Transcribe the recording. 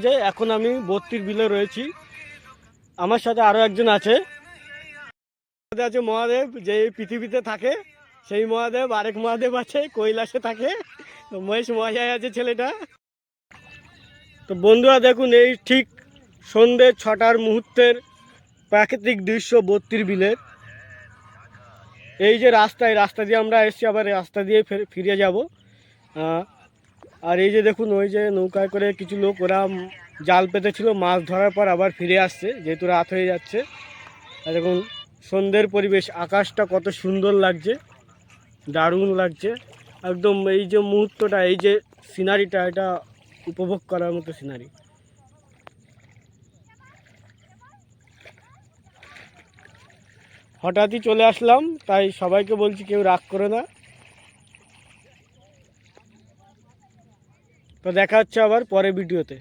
বাজে। এখন আমি বত্তির বিলে রয়েছি, আমার সাথে আরও একজন আছে। আছে মহাদেব, যে পৃথিবীতে থাকে সেই মহাদেব। আরেক মহাদেব আছে কৈলাসে থাকে, তো মহেশ মজায় আছে ছেলেটা। তো বন্ধুরা দেখুন, এই ঠিক সন্ধ্যে 6টার মুহূর্তের প্রাকৃতিক দৃশ্য বত্তির বিলের। এই যে রাস্তা দিয়ে আমরা এসেছি, আবার রাস্তা দিয়ে ফিরে যাব। আর এই যে দেখুন, ওই যে নৌকায় করে কিছু লোক, ওরা জাল পেতেছিল, মাছ ধরার পর আবার ফিরে আসছে, যেহেতু রাত হয়ে যাচ্ছে। আর দেখুন সন্ধ্যের পরিবেশ, আকাশটা কত সুন্দর লাগছে, দারুণ লাগছে একদম। এই যে মুহূর্তটা, এই যে সিনারিটা, এটা উপভোগ করার মতো সিনারি। হঠাৎই চলে আসলাম, তাই সবাইকে বলছি কেউ রাগ করে না। তো দেখা হচ্ছে আবার পরে ভিডিওতে।